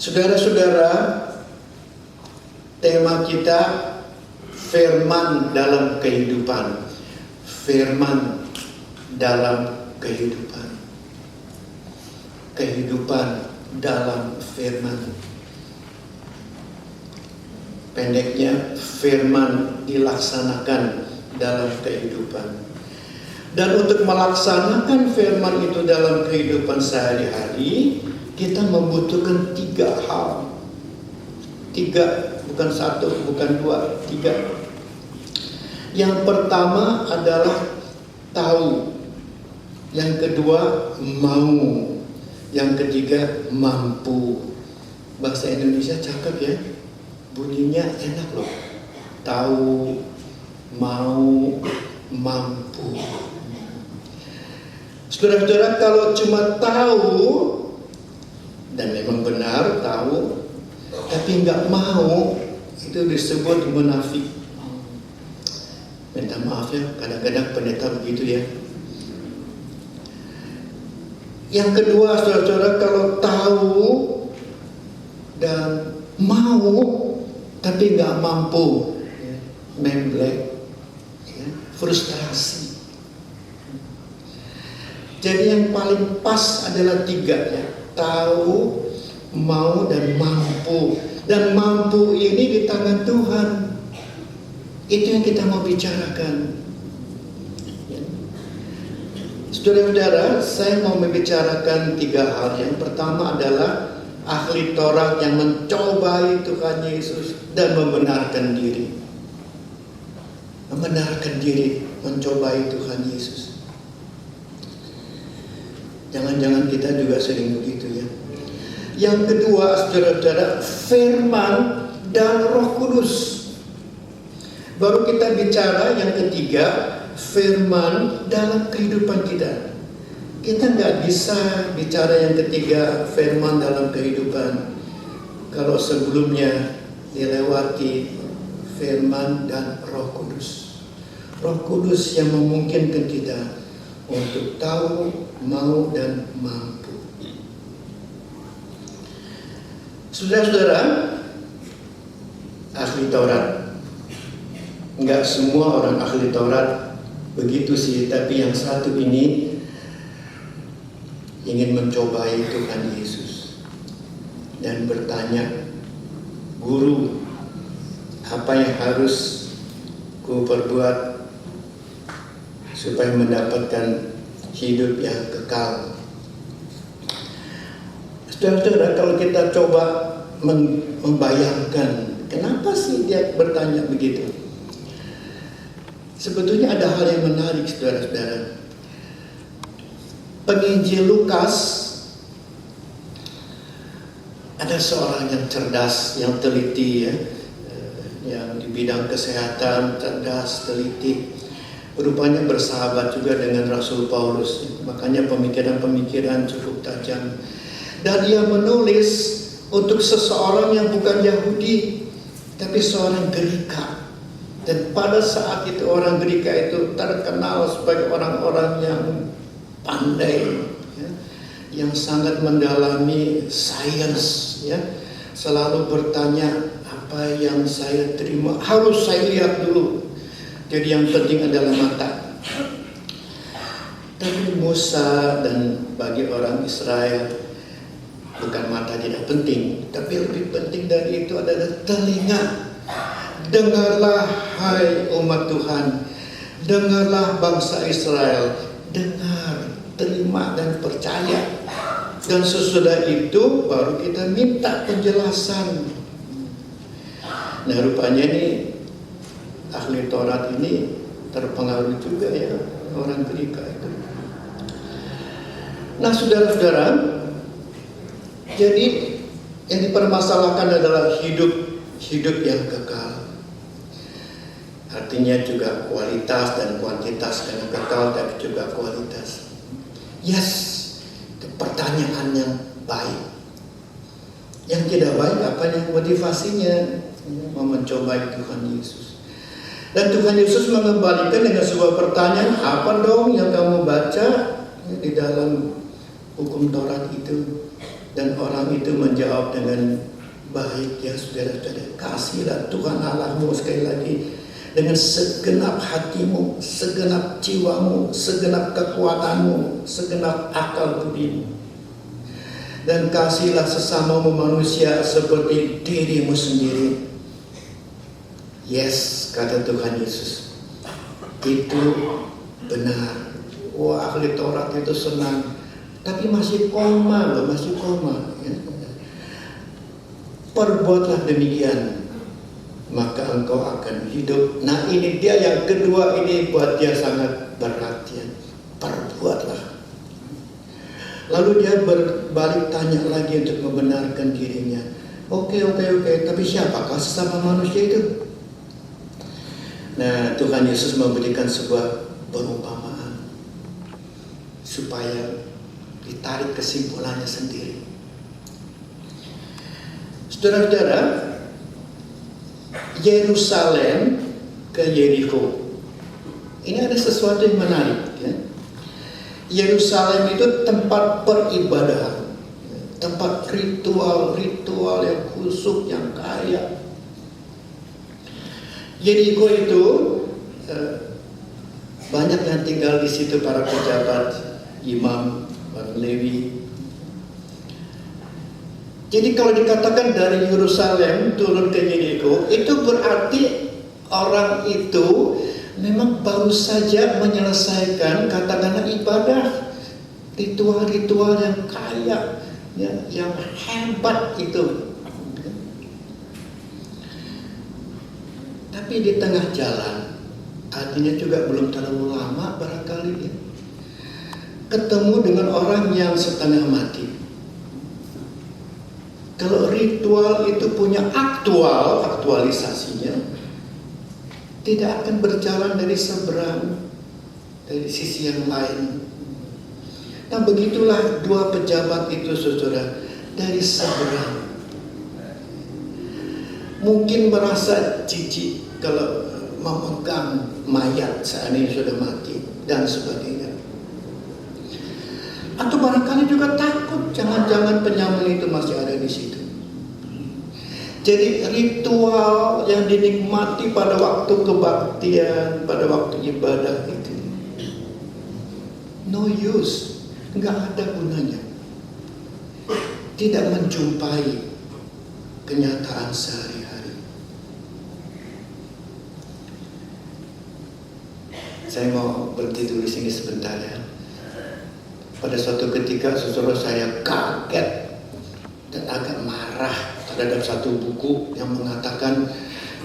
Saudara-saudara, tema kita firman dalam kehidupan. Firman dalam kehidupan. Kehidupan dalam firman. Pendeknya, firman dilaksanakan dalam kehidupan. Dan untuk melaksanakan firman itu dalam kehidupan sehari-hari, kita membutuhkan 3 hal. 3, bukan 1, bukan 2, 3. Yang pertama adalah tahu. Yang kedua, mau. Yang ketiga, mampu. Bahasa Indonesia cakep ya. Bunyinya enak loh. Tahu, mau, mampu. Saudara-saudara, kalau cuma tahu, dan memang benar tahu, tapi nggak mau, itu disebut munafik. Minta maaf ya, kadang-kadang pendeta begitu ya. Yang kedua, saudara-saudara, kalau tahu dan mau, tapi nggak mampu, memblek, frustrasi. Jadi yang paling pas adalah 3 ya. Tahu, mau, dan mampu. Dan mampu ini di tangan Tuhan. Itu yang kita mau bicarakan. Saudara-saudara, saya mau membicarakan 3 hal. Yang pertama adalah ahli Taurat yang mencobai Tuhan Yesus dan membenarkan diri. Membenarkan diri, mencobai Tuhan Yesus. Jangan-jangan kita juga sering begitu ya. Yang kedua, saudara-saudara, firman dan Roh Kudus. Baru kita bicara yang ketiga, firman dalam kehidupan kita. Kita nggak bisa bicara yang ketiga, firman dalam kehidupan, kalau sebelumnya dilewati firman dan Roh Kudus. Roh Kudus yang memungkinkan kita untuk tahu, mau, dan mampu. Saudara-saudara, ahli Taurat. Enggak semua orang ahli Taurat begitu sih, tapi yang satu ini ingin mencobai Tuhan Yesus dan bertanya, Guru, apa yang harus ku perbuat supaya mendapatkan hidup yang kekal? Saudara-saudara, kalau kita coba membayangkan, kenapa sih dia bertanya begitu? Sebetulnya ada hal yang menarik, saudara-saudara. Penginjil Lukas, ada seorang yang cerdas, yang teliti ya, yang di bidang kesehatan, cerdas, teliti. Rupanya bersahabat juga dengan Rasul Paulus, makanya pemikiran-pemikiran cukup tajam. Dan dia menulis untuk seseorang yang bukan Yahudi, tapi seorang Greka. Dan pada saat itu orang Greka itu terkenal sebagai orang-orang yang pandai, ya, yang sangat mendalami sains, ya, selalu bertanya, apa yang saya terima harus saya lihat dulu. Jadi yang penting adalah mata. Tapi Musa dan bagi orang Israel, bukan mata tidak penting, tapi lebih penting dari itu adalah telinga. Dengarlah hai umat Tuhan, dengarlah bangsa Israel, dengar, terima dan percaya. Dan sesudah itu baru kita minta penjelasan. Nah, rupanya nih ahli Taurat ini terpengaruh juga ya orang Greka itu. Nah, saudara-saudara, jadi yang dipermasalahkan adalah hidup yang kekal. Artinya juga kualitas dan kuantitas, karena kekal tapi juga kualitas. Yes, itu pertanyaan yang baik. Yang tidak baik apa yang motivasinya? Mau mencobai Tuhan Yesus. Dan Tuhan Yesus mengembalikan dengan sebuah pertanyaan, apa dong yang kamu baca di dalam hukum Taurat itu? Dan orang itu menjawab dengan baik, ya saudara-saudara, kasihlah Tuhan Allahmu, sekali lagi, dengan segenap hatimu, segenap jiwamu, segenap kekuatanmu, segenap akal budimu. Dan kasihlah sesamamu manusia seperti dirimu sendiri. Yes, kata Tuhan Yesus, itu benar. Wah, ahli Taurat itu senang, tapi masih koma loh, masih koma. Ya. Perbuatlah demikian, maka engkau akan hidup. Nah, ini dia yang kedua, ini buat dia sangat berat ya. Perbuatlah. Lalu dia berbalik tanya lagi untuk membenarkan dirinya. Oke, tapi siapakah sesama manusia itu? Nah, Tuhan Yesus memberikan sebuah perumpamaan supaya ditarik kesimpulannya sendiri. Saudara-saudara, Yerusalem ke Yeriko, ini ada sesuatu yang menarik ya. Yerusalem itu tempat peribadahan, tempat ritual yang khusyuk, yang kaya. Yeriko itu banyak yang tinggal di situ, para pejabat, imam, para Lewi. Jadi kalau dikatakan dari Yerusalem turun ke Yeriko, itu berarti orang itu memang baru saja menyelesaikan katakanlah ibadah, ritual-ritual yang kaya, ya, yang hebat itu. Tapi di tengah jalan, artinya juga belum terlalu lama barangkali ya, ketemu dengan orang yang setengah mati. Kalau ritual itu punya aktualisasinya, tidak akan berjalan dari seberang, dari sisi yang lain. Nah, begitulah dua pejabat itu, saudara, dari seberang. Mungkin merasa jijik kalau memegang mayat seandainya sudah mati dan sebagainya. Atau barangkali juga takut, jangan-jangan penyamun itu masih ada di situ. Jadi ritual yang dinikmati pada waktu kebaktian, pada waktu ibadah itu no use, nggak ada gunanya. Tidak menjumpai kenyataan sehari-hari. Saya mau berhenti dulu di sini sebentar ya. Pada suatu ketika saudara saya kaget dan agak marah terhadap satu buku yang mengatakan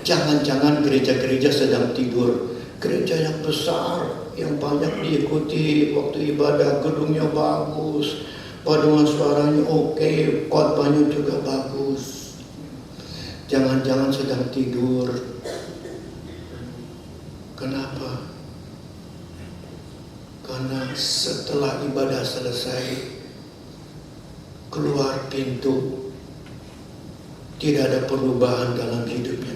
jangan-jangan gereja-gereja sedang tidur. Gereja yang besar, yang banyak diikuti waktu ibadah, gedungnya bagus, paduan suaranya oke, khotbahnya juga bagus. Jangan-jangan sedang tidur. Kenapa? Karena setelah ibadah selesai, keluar pintu, tidak ada perubahan dalam hidupnya.